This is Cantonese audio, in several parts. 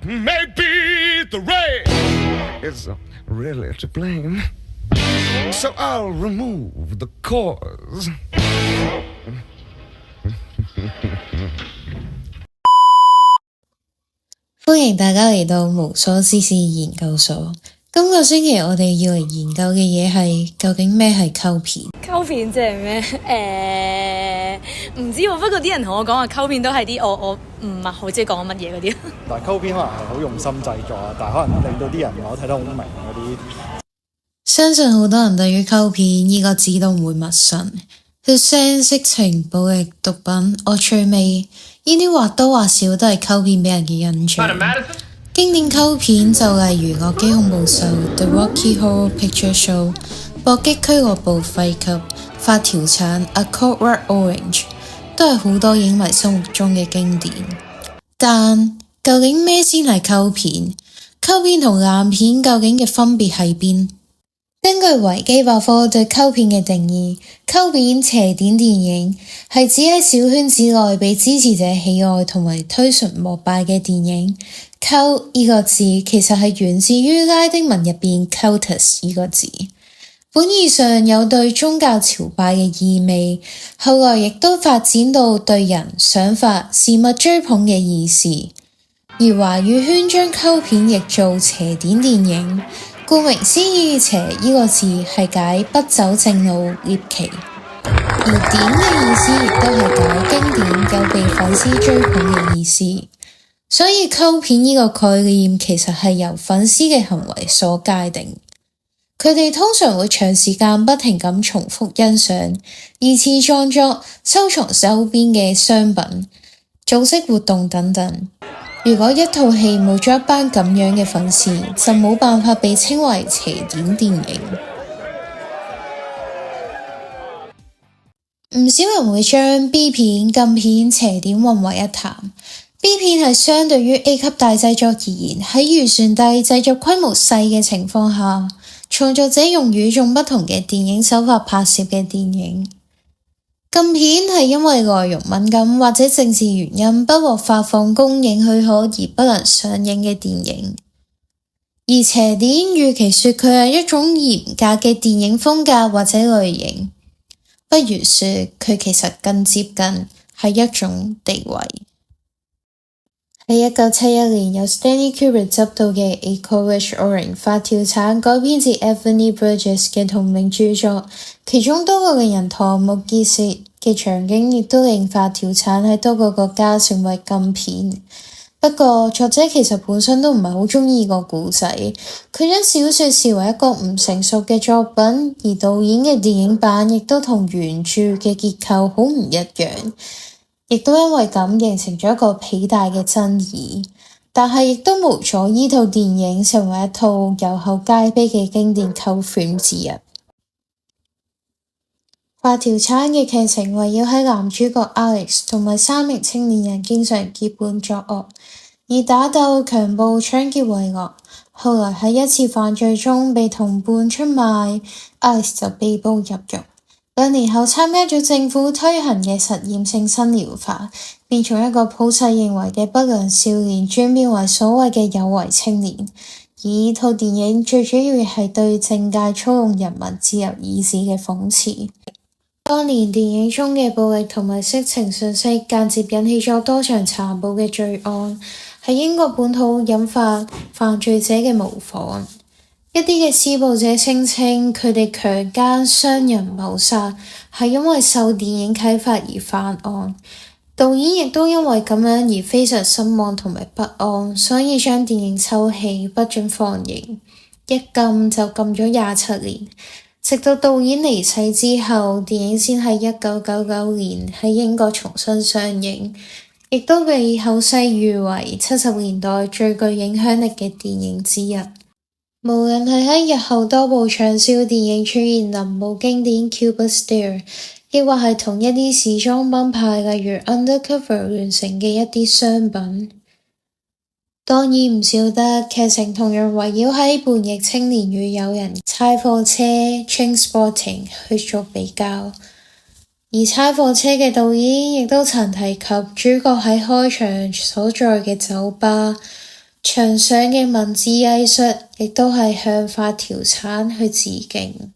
Maybe the rain is really to blame. So I'll remove the cause. 歡迎大家嚟到無所事事研究所。今個星期我哋要嚟研究嘅嘢係究竟咩係溝片？溝片即係咩？唔知喎。不過啲人同我講話溝片都係啲我唔係好知講乜嘢嗰啲。但係溝片可能係好用心製作啊，但係可能令到啲人我睇得好明嗰啲。相信好多人對於溝片呢個字都唔會陌生。血腥、色情、暴力、毒品、惡趣味，呢啲或多或少都係溝片俾人嘅印象。經典溝片就例如《洛基恐怖秀》The Rocky Horror Picture Show、搏擊俱樂部廢級、發條橙 A Clockwork Orange， 都係好多影迷心目中嘅經典。但究竟咩先係溝片？溝片同爛片究竟嘅分別喺邊？根據維基百科對溝片嘅定義，溝片邪典電影係指喺小圈子內被支持者喜愛同埋推崇膜拜嘅電影。溝呢個字其實係源自於拉丁文入邊 cultus 呢個字，本意上有對宗教朝拜嘅意味，後來亦都發展到對人、想法、事物追捧嘅意思。而華語圈將溝片譯做邪典電影，顧名思義，邪呢個字係解不走正路、獵奇，而典嘅意思亦都係解經典、有被粉絲追捧嘅意思。所以溝片呢個概念其實係由粉絲嘅行為所界定，佢哋通常會長時間不停咁重複欣賞，二次創作、收藏周邊嘅商品、組織活動等等。如果一套戲冇咗一班咁樣嘅粉絲，就冇辦法被稱為邪典電影。唔少人會將 B 片、禁片、邪典混為一談。B 片係相對於 A 級大製作而言，喺預算低、製作規模細嘅情況下，創作者用與眾不同嘅電影手法拍攝嘅電影。禁片係因為內容敏感或者政治原因不獲發放公映許可而不能上映嘅電影。而邪典與其說佢係一種嚴格嘅電影風格或者類型，不如說佢其實更接近係一種地位。喺1971年由 Stanley Kubrick 執導嘅《A Clockwork Orange》發條橙改編自 Anthony Burgess 嘅同名著作，其中多個令人瞠目結舌嘅場景亦都令發條橙喺多個國家成為禁片。不過作者其實本身都唔係好鍾意個故仔，佢將小說視為一個唔成熟嘅作品，而導演嘅電影版亦都同原著嘅結構好唔一樣。亦都因為咁形成咗一個頗大嘅爭議，但係亦都無阻呢套電影成為一套有口皆碑嘅經典溝片之一。發條橙嘅劇情圍繞喺男主角 Alex 同埋3名青年人經常結伴作惡，以打鬥、強暴、搶劫為樂。後來喺一次犯罪中被同伴出賣， Alex 就被捕入獄。2年後參加咗政府推行嘅實驗性新療法，便從一個普世認為嘅不良少年轉變為所謂嘅有為青年。而呢套電影最主要係對政界操弄人民自由意志嘅諷刺。當年電影中嘅暴力同埋色情信息間接引起咗多場殘暴嘅罪案，喺英國本土引發犯罪者嘅模仿。一啲嘅施暴者聲稱佢哋強姦、傷人、謀殺係因為受電影啟發而犯案。導演亦都因為咁樣而非常失望同埋不安，所以將電影抽起，不准放映。一禁就禁咗27年，直到導演離世之後，電影先喺1999年喺英國重新上映，亦都被後世譽為70年代最具影響力嘅電影之一。無論係喺日後多部暢銷電影出現臨摹經典 Cuba Stare， 亦或係同一啲時裝品牌例如 Undercover 聯成嘅一啲商品。當然唔少得劇情同樣圍繞喺叛逆青年與友人猜貨車 Trainspotting 去做比較。而猜貨車嘅導演亦都曾提及主角喺開場所在嘅酒吧牆上嘅文字藝術亦都係向發條橙去致敬。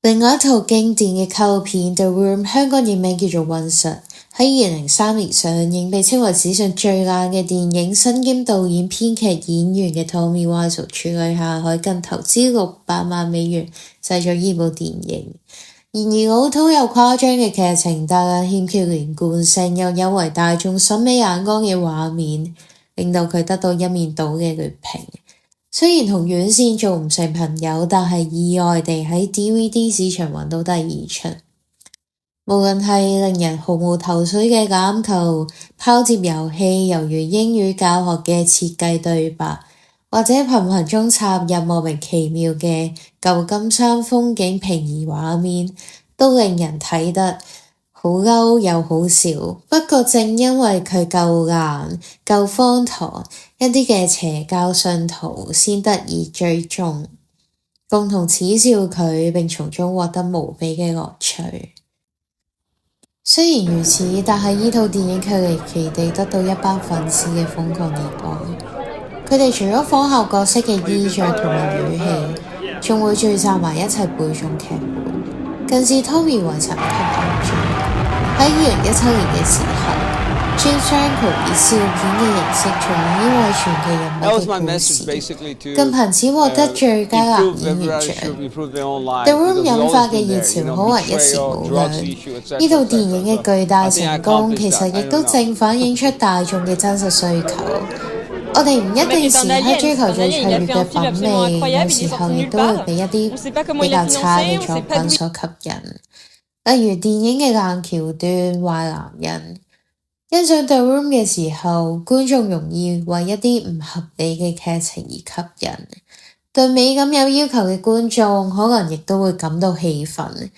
另外一套經典嘅溝片《The Room》，香港譯名叫做《混實》，喺2003年上映，被稱為史上最爛嘅電影。身兼導演、編劇、演員嘅 Tommy Wiseau 處女下海，更投資600萬美元製作呢部電影。然而老土又誇張嘅劇情，大量欠缺連貫性，又有違大眾審美眼光嘅畫面，令到佢得到一面倒嘅劣評。雖然同院線做唔成朋友，但係意外地喺 DVD 市場揾到第二出。無論係令人毫無頭緒嘅減球、拋接遊戲，猶如英語教學嘅設計對白，或者頻頻中插入莫名其妙嘅舊金山風景平移畫面，都令人睇得好嬲又好笑。不過正因為佢夠爛、夠荒唐，一啲嘅邪教信徒先得以追蹤，共同恥笑佢，並從中獲得無比嘅樂趣。雖然如此，但係呢套電影卻離奇地得到一班粉絲嘅瘋狂熱愛。佢哋除咗仿效角色嘅衣着同埋語氣，仲會聚集埋一齊背誦劇本，更是 Tommy 為神級偶像。喺2017年嘅時候，James Franco 以笑片嘅形式重演呢位傳奇人物嘅故事，更憑此獲得最佳男演員獎。The Room 引發嘅熱潮可謂一時無兩。呢套電影嘅巨大成功，其實亦都正反映出大眾嘅真實需求。我哋唔一定時刻追求最卓越嘅品味，有時候亦都會被一啲比較差嘅作品所吸引。例如電影嘅爛橋段、壞男人。欣賞 The Room 嘅時候，觀眾容易為一啲唔合理嘅劇情而吸引。對美感有要求嘅觀眾，可能亦都會感到氣憤，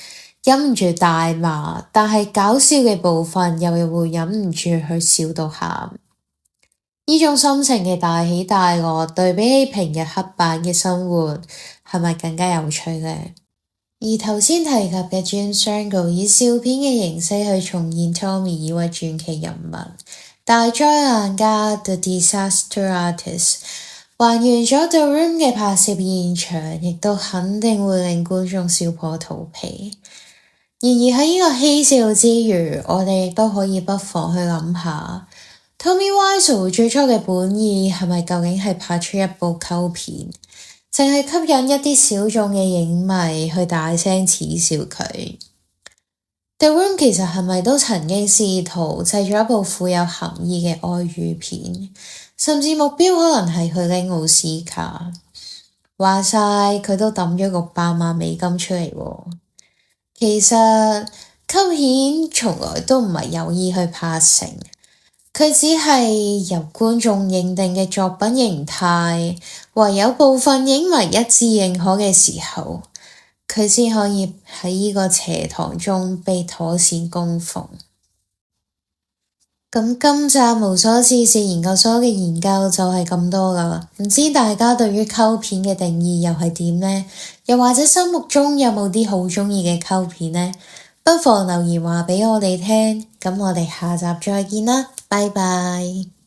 忍唔住大罵，但係搞笑嘅部分又會忍唔住去笑到喊。呢種心情嘅大起大落，對比起平日黑板嘅生活，係咪更加有趣呢？而頭先提及嘅 James Franco 以笑片嘅形式去重現 Tommy 呢位傳奇人物，大災難家 The Disaster Artist 還原咗 The Room 嘅拍攝現場，亦都肯定會令觀眾笑破肚皮。然而喺呢個嬉笑之餘，我哋亦都可以不妨去諗下 Tommy Wiseau 最初嘅本意係咪究竟係拍出一部溝片，淨係吸引一啲小眾嘅影迷去大聲恥笑佢。The Room 其實係咪都曾經試圖製作一部富有含義嘅愛語片，甚至目標可能係去拎奧斯卡。話晒佢都抌咗600萬美金出嚟喎。其實溝片從來都唔係有意去拍成，佢只係由觀眾認定嘅作品形態，唯有部分影迷一致認可嘅時候，佢先可以喺呢個邪堂中被妥善供奉。咁今集無所事事研究所嘅研究就係咁多啦，唔知大家對於溝片嘅定義又係點呢？又或者心目中有冇啲好鍾意嘅溝片呢？不妨留言話俾我哋聽，咁我哋下集再見啦，拜拜。